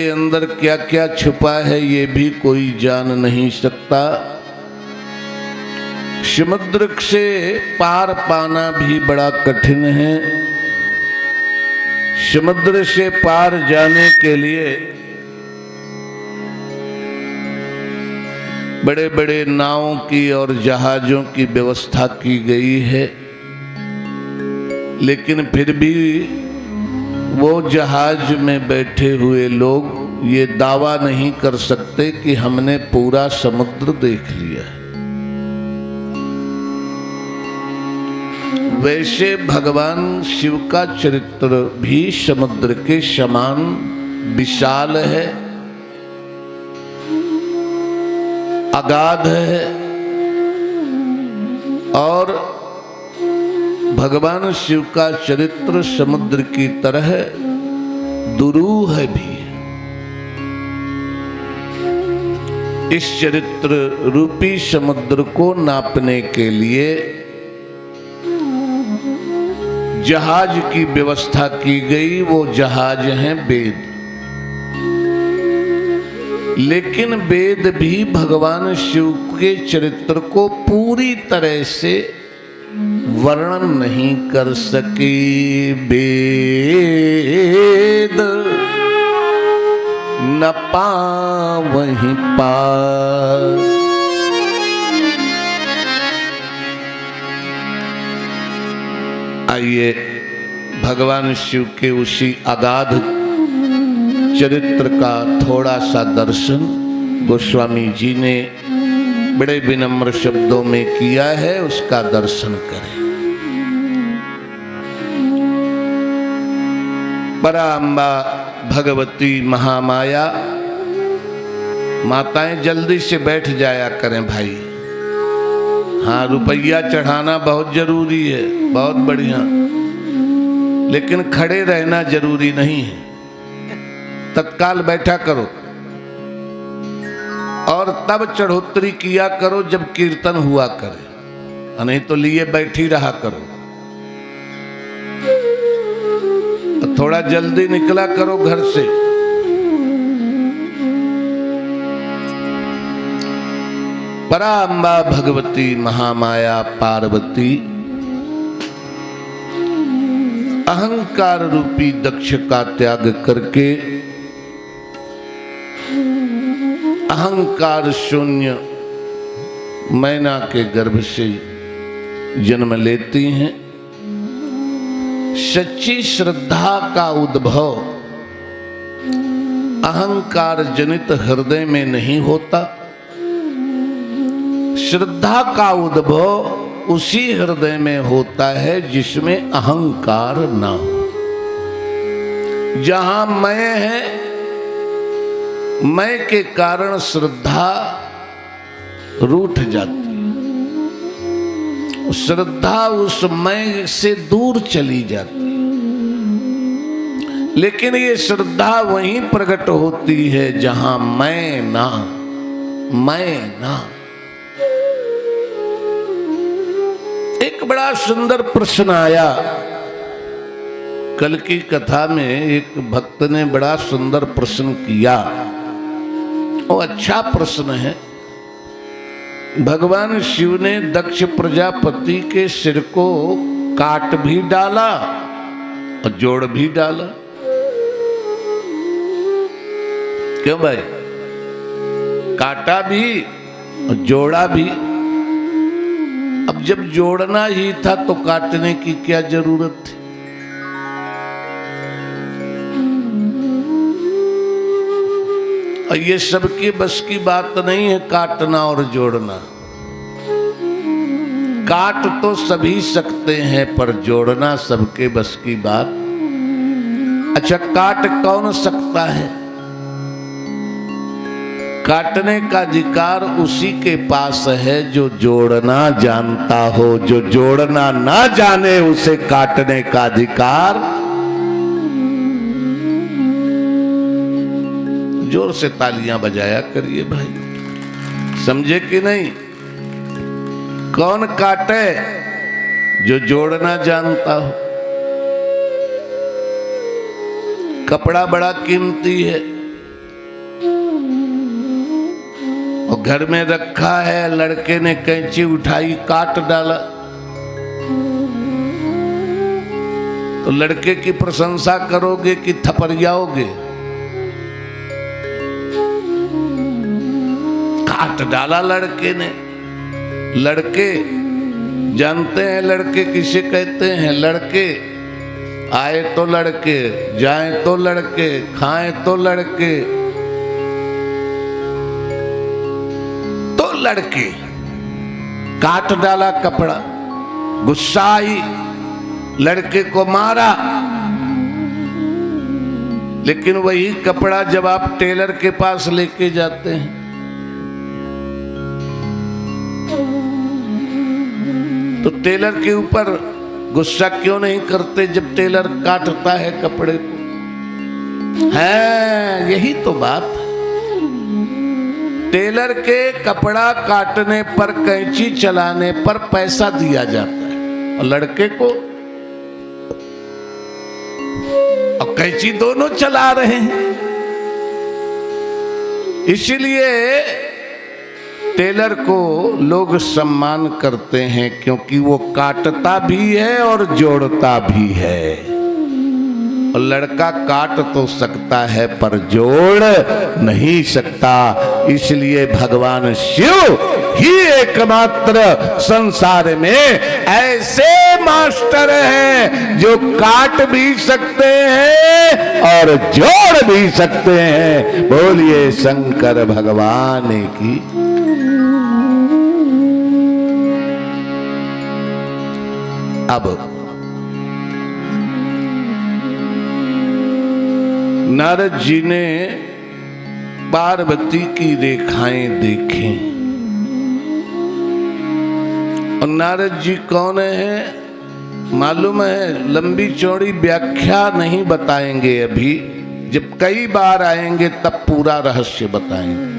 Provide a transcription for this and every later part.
के अंदर क्या क्या छुपा है ये भी कोई जान नहीं सकता। समुद्र से पार पाना भी बड़ा कठिन है। समुद्र से पार जाने के लिए बड़े बड़े नावों की और जहाजों की व्यवस्था की गई है, लेकिन फिर भी वो जहाज में बैठे हुए लोग ये दावा नहीं कर सकते कि हमने पूरा समुद्र देख लिया है। वैसे भगवान शिव का चरित्र भी समुद्र के समान विशाल है, अगाध है, और भगवान शिव का चरित्र समुद्र की तरह दुरूह भी है। इस चरित्र रूपी समुद्र को नापने के लिए जहाज की व्यवस्था की गई। वो जहाज हैं वेद, लेकिन वेद भी भगवान शिव के चरित्र को पूरी तरह से वर्णन नहीं कर सके। वेद न पावहीं पार। आइए भगवान शिव के उसी अगाध चरित्र का थोड़ा सा दर्शन गोस्वामी जी ने बड़े विनम्र शब्दों में किया है, उसका दर्शन करें। पराम्बा भगवती महामाया, माताएं जल्दी से बैठ जाया करें भाई। हाँ, रुपया चढ़ाना बहुत जरूरी है, बहुत बढ़िया, लेकिन खड़े रहना जरूरी नहीं है। तत्काल बैठा करो और तब चढ़ोतरी किया करो जब कीर्तन हुआ करे, नहीं तो लिए बैठी रहा करो। थोड़ा जल्दी निकला करो घर से। पराम्बा भगवती महामाया पार्वती अहंकार रूपी दक्ष का त्याग करके अहंकार शून्य मैना के गर्भ से जन्म लेती हैं। सच्ची श्रद्धा का उद्भव अहंकार जनित हृदय में नहीं होता। श्रद्धा का उद्भव उसी हृदय में होता है जिसमें अहंकार ना हो। जहां मैं है, मैं के कारण श्रद्धा रूठ जाती है। श्रद्धा उस मैं से दूर चली जाती है। लेकिन ये श्रद्धा वहीं प्रकट होती है जहां मैं ना। एक बड़ा सुंदर प्रश्न आया कल की कथा में। एक भक्त ने बड़ा सुंदर प्रश्न किया, वो अच्छा प्रश्न है। भगवान शिव ने दक्ष प्रजापति के सिर को काट भी डाला और जोड़ भी डाला। क्यों भाई? काटा भी और जोड़ा भी। अब जब जोड़ना ही था तो काटने की क्या जरूरत थी? और ये सबकी बस की बात नहीं है काटना और जोड़ना। काट तो सभी सकते हैं पर जोड़ना सबके बस की बात। अच्छा, काट कौन सकता है? काटने का अधिकार उसी के पास है जो जोड़ना जानता हो। जो जोड़ना ना जाने उसे काटने का अधिकार। जोर से तालियां बजाया करिए भाई, समझे कि नहीं? कौन काटे? जो जोड़ना जानता हो। कपड़ा बड़ा कीमती है, घर में रखा है, लड़के ने कैंची उठाई काट डाला, तो लड़के की प्रशंसा करोगे कि थपरियाओगे? काट डाला लड़के ने। लड़के जानते हैं लड़के किसे कहते हैं? लड़के आए तो लड़के, जाएं तो लड़के, खाएं तो लड़के, तो लड़के। काट डाला कपड़ा, गुस्सा आई, लड़के को मारा। लेकिन वही कपड़ा जब आप टेलर के पास लेके जाते हैं तो टेलर के ऊपर गुस्सा क्यों नहीं करते जब टेलर काटता है कपड़े को? है यही तो बात। टेलर के कपड़ा काटने पर, कैंची चलाने पर पैसा दिया जाता है, और लड़के को और कैंची दोनों चला रहे हैं। इसलिए टेलर को लोग सम्मान करते हैं, क्योंकि वो काटता भी है और जोड़ता भी है। और लड़का काट तो सकता है पर जोड़ नहीं सकता। इसलिए भगवान शिव ही एकमात्र संसार में ऐसे मास्टर हैं जो काट भी सकते हैं और जोड़ भी सकते हैं। बोलिए शंकर भगवान की। अब नारद जी ने पार्वती की रेखाएं देखी। और नारद जी कौन है मालूम है? लंबी चौड़ी व्याख्या नहीं बताएंगे अभी, जब कई बार आएंगे तब पूरा रहस्य बताएंगे।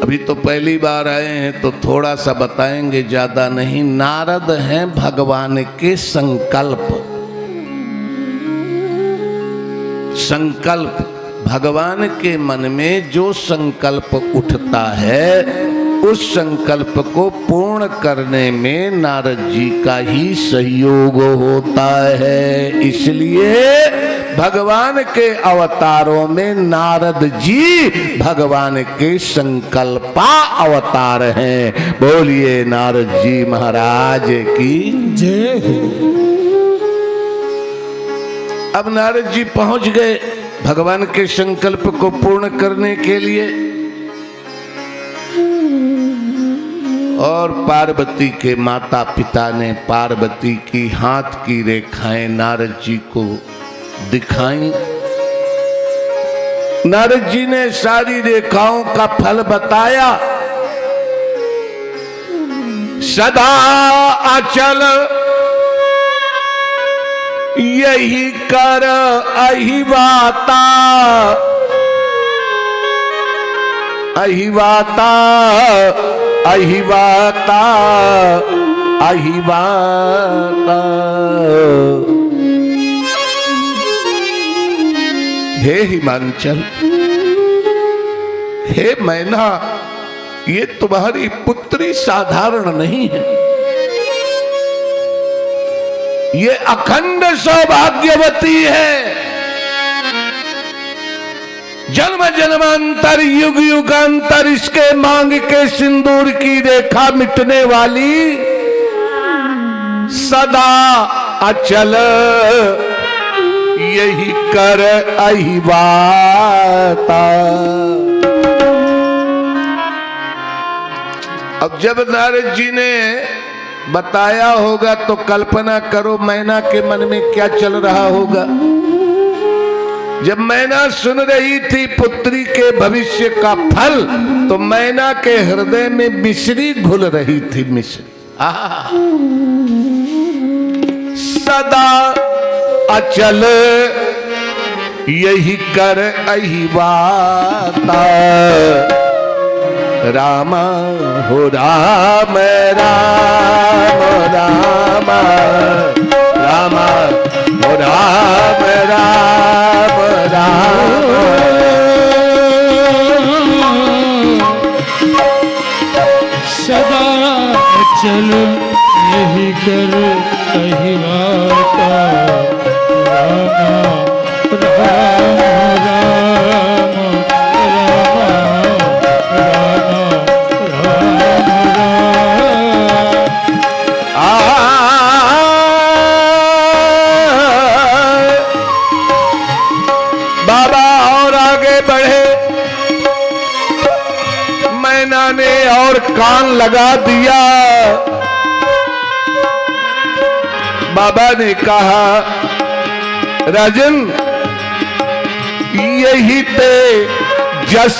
अभी तो पहली बार आए हैं तो थोड़ा सा बताएंगे, ज्यादा नहीं। नारद हैं भगवान के संकल्प। संकल्प भगवान के मन में जो संकल्प उठता है, उस संकल्प को पूर्ण करने में नारद जी का ही सहयोग होता है। इसलिए भगवान के अवतारों में नारद जी भगवान के संकल्पा अवतार हैं। बोलिए नारद जी महाराज की जय हो। अब नारद जी पहुंच गए भगवान के संकल्प को पूर्ण करने के लिए, और पार्वती के माता पिता ने पार्वती की हाथ की रेखाएं नारद जी को दिखाई। नारद जी ने सारी रेखाओं का फल बताया। सदा अचल यही कर अहिवाता, अहिवाता अहिवाता अहिवाता। हे हिमांचल, हे मैना, ये तुम्हारी पुत्री साधारण नहीं है, ये अखंड सौभाग्यवती है। जन्म जन्मांतर युग युगांतर इसके मांग के सिंदूर की रेखा मिटने वाली, सदा अचल यही कर अहिवाता। अब जब नारद जी ने बताया होगा तो कल्पना करो मैना के मन में क्या चल रहा होगा। जब मैना सुन रही थी पुत्री के भविष्य का फल, तो मैना के हृदय में मिश्री घुल रही थी। मिश्री सदा अचल यही कर अहिवाता। राम हो राम राम राम राम हो राम राम राम अचल यही कर अहिवाता राम राम बाबा और आगे बढ़े, मैना ने और कान लगा दिया। बाबा ने कहा, राजन यही ते जस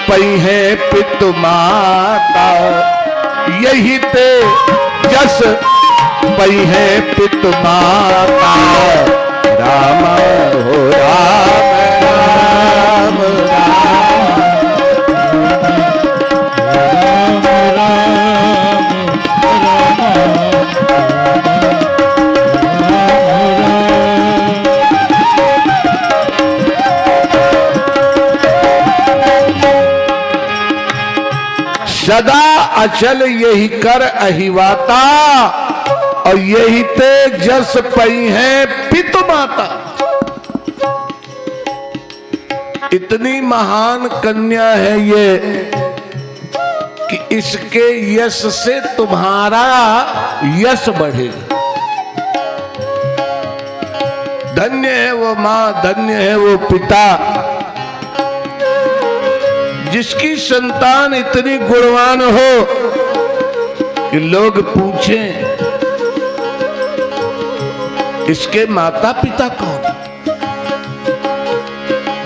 पई है पित माता, यही ते जस पई है पित माता। राम हो राम राम सदा अचल यही कर अहिवाता, और यही ते जस पई है पित माता। इतनी महान कन्या है ये कि इसके यश से तुम्हारा यश बढ़ेगा। धन्य है वो मां, धन्य है वो पिता जिसकी संतान इतनी गुणवान हो कि लोग पूछें इसके माता पिता कौन।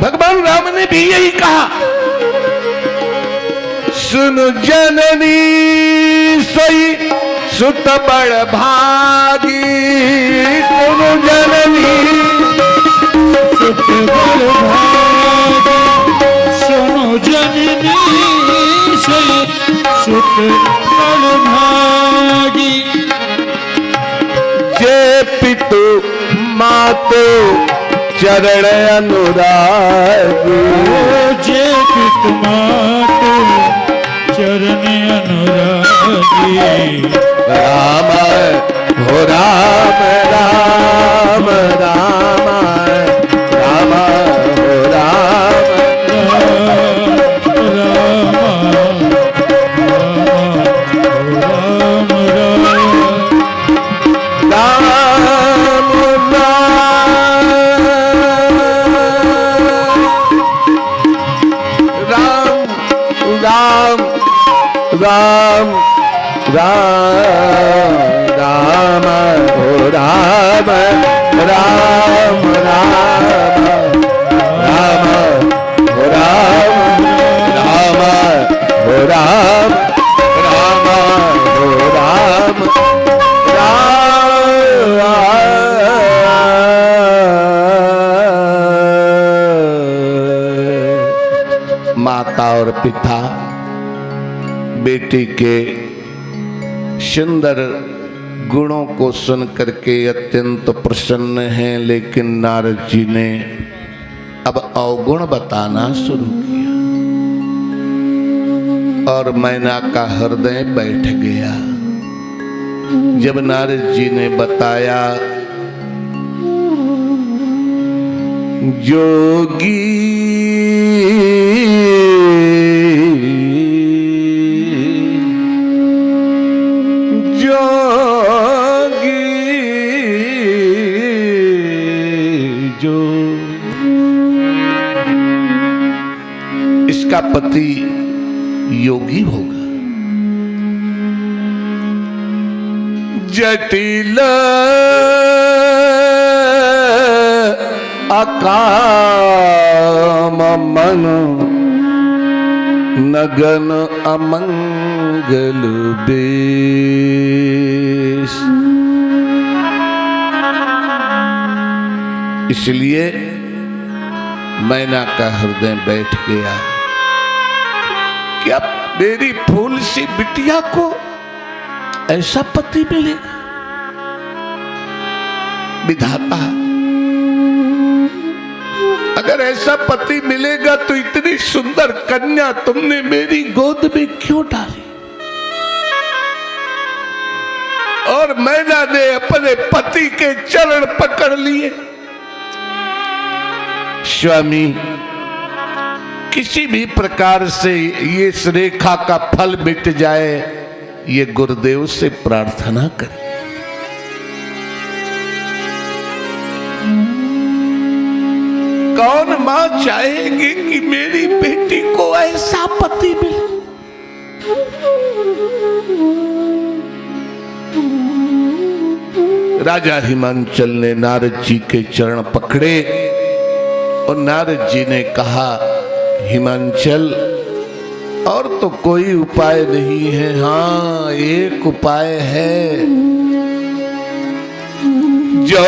भगवान राम ने भी यही कहा, सुन जननी सोई सुत बड़ भागी, सुन जननी सुत बड़ भागी, सुनो जननी सोई सुत बड़ भागी। जे पितु मातो चरण अनुरागी, जे पितु मातो चरण अनुरागी। राम हो राम राम राम राम हो राम राम राम राम हो राम राम राम राम हो राम राम हो राम राम हो राम माता और पिता बेटी के सुंदर गुणों को सुन करके अत्यंत प्रसन्न हैं, लेकिन नारद जी ने अब अवगुण बताना शुरू किया और मैना का हृदय बैठ गया। जब नारद जी ने बताया, जोगी इसका पति योगी होगा, जटिल अकाम मन नगन अमंगल बेश। इसलिए मैना का हृदय बैठ गया कि अब मेरी फूल सी बिटिया को ऐसा पति मिलेगा। विधाता, अगर ऐसा पति मिलेगा तो इतनी सुंदर कन्या तुमने मेरी गोद में क्यों डाली? और मैना ने अपने पति के चरण पकड़ लिए। स्वामी, किसी भी प्रकार से ये इस रेखा का फल मिट जाए, ये गुरुदेव से प्रार्थना करें। कौन मां चाहेगी कि मेरी बेटी को ऐसा पति मिले? राजा हिमांचल ने नारद जी के चरण पकड़े और नारद जी ने कहा, हिमांचल, और तो कोई उपाय नहीं है। हाँ, एक उपाय है। जो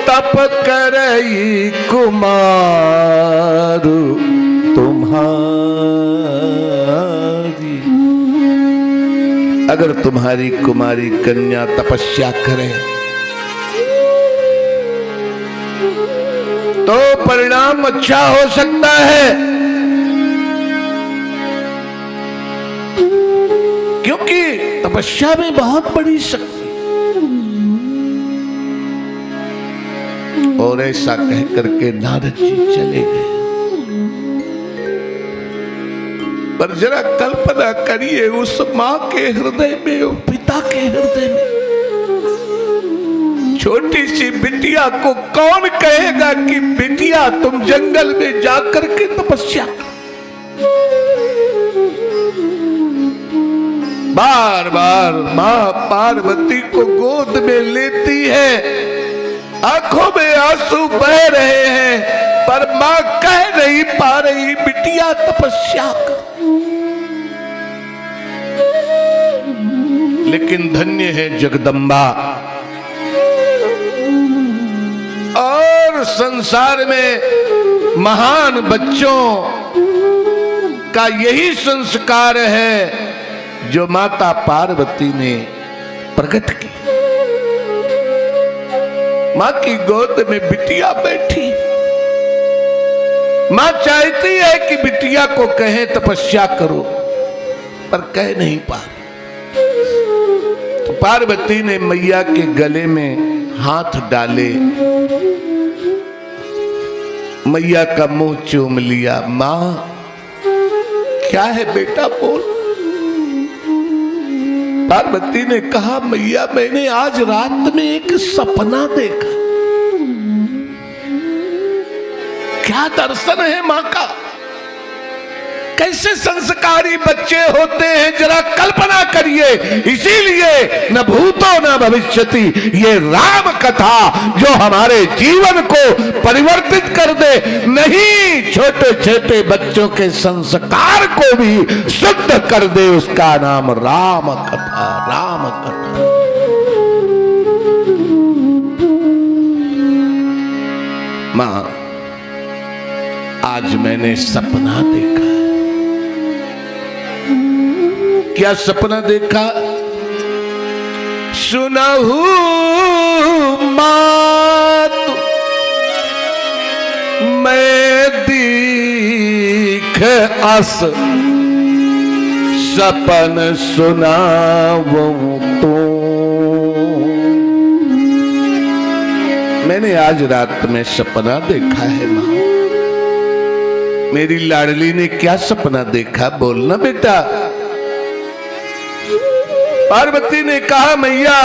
तप करई कुमार तुम्हारी, अगर तुम्हारी कुमारी कन्या तपस्या करे तो परिणाम अच्छा हो सकता है, क्योंकि तपस्या में बहुत बड़ी शक्ति। और ऐसा कह करके नारद जी चले गए। पर जरा कल्पना करिए, उस मां के हृदय में, उस पिता के हृदय में छोटी सी बिटिया को कौन कहेगा कि बिटिया तुम जंगल में जाकर के तपस्या करो। बार बार मां पार्वती को गोद में लेती है, आंखों में आंसू बह रहे हैं, पर मां कह नहीं पा रही बिटिया तपस्या कर। लेकिन धन्य है जगदम्बा, और संसार में महान बच्चों का यही संस्कार है जो माता पार्वती ने प्रकट की। मां की गोद में बिटिया बैठी, मां चाहती है कि बिटिया को कहे तपस्या करो, पर कह नहीं पा रही। तो पार्वती ने मैया के गले में हाथ डाले, मैया का मुंह चूम लिया। मां, क्या है बेटा, बोल। पार्वती ने कहा, मैया, मैंने आज रात में एक सपना देखा। क्या दर्शन है मां का, कैसे संस्कारी बच्चे होते हैं, जरा कल्पना करिए। इसीलिए न भूतो न भविष्यति, ये राम कथा जो हमारे जीवन को परिवर्तित कर दे, नहीं छोटे छोटे बच्चों के संस्कार को भी शुद्ध कर दे, उसका नाम राम कथा। राम कथा। मां, आज मैंने सपना देखा। क्या सपना देखा? सुनहु मात मैं दीख अस, सपन सुनाऊं तो। मैंने आज रात में सपना देखा है मां। मेरी लाडली ने क्या सपना देखा, बोलना बेटा। पार्वती ने कहा, मैया,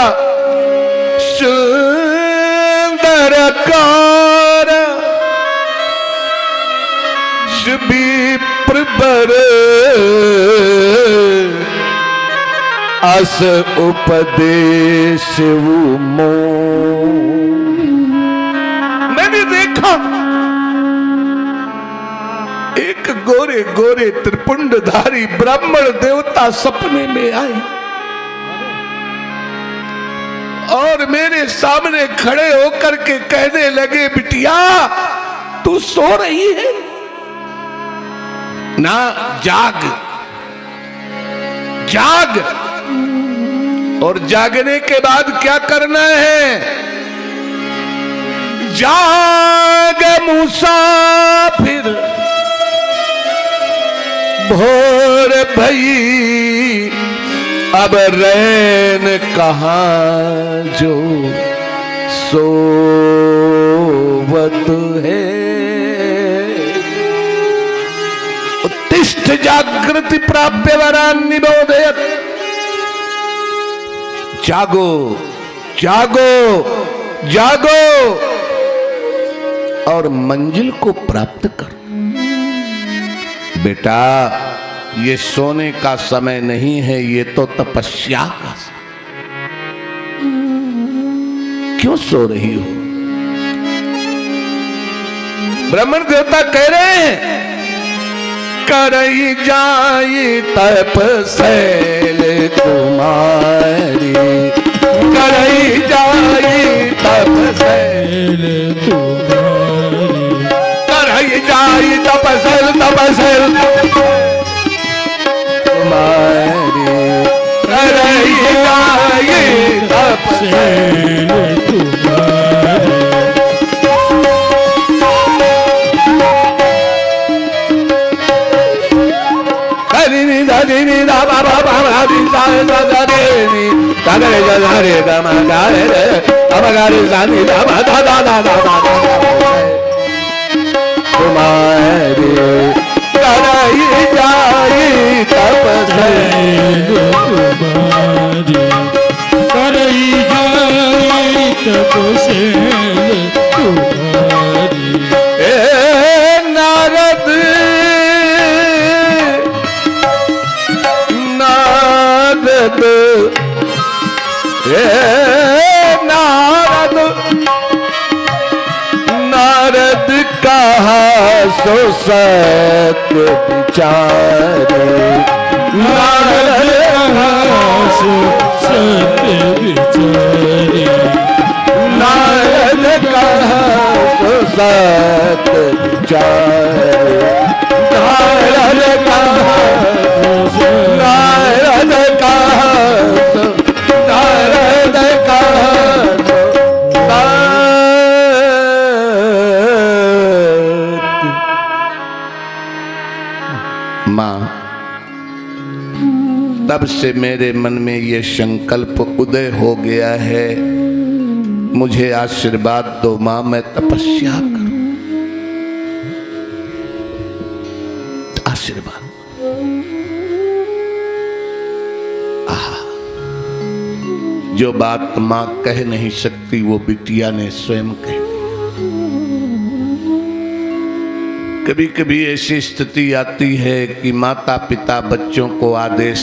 सुंदर कार विप्र अस उपदेश मो। मैंने देखा एक गोरे गोरे त्रिपुंडधारी ब्राह्मण देवता सपने में आए और मेरे सामने खड़े होकर के कहने लगे, बिटिया तू सो रही है ना, जाग जाग। और जागने के बाद क्या करना है? जाग मुसाफिर भोर भई अब रैन कहाँ जो सोवत है। उत्तिष्ठ जागृति प्राप्य वरान निबोधयत। जागो जागो जागो और मंजिल को प्राप्त करो। बेटा ये सोने का समय नहीं है, ये तो तपस्या का समय। क्यों सो रही हो? ब्राह्मण देवता कह रहे हैं करई जाई तपसैल कुमारी, करई जाई तपसैल तुम्हारी, करई जाई तपसैल तपसैल कुमारी, करई जाई तपसैल तुम्हारी। तुम्हारी करई जाई तपसैल तुम्हारी, करई जाई तपसैल तुम्हारी। ए नारद नारद ए नारद नारद कहा सो सत विचारे, नारद कहा सो सत्य विचारी, नारद कहा सो सत विचारे, नारद कहा नारद कहा नारद कहा माँ, तब से मेरे मन में ये संकल्प उदय हो गया है, मुझे आशीर्वाद दो माँ, मैं तपस्या करूं। आशीर्वाद। जो बात माँ कह नहीं सकती वो बिटिया ने स्वयं कह दी। कभी कभी ऐसी स्थिति आती है कि माता पिता बच्चों को आदेश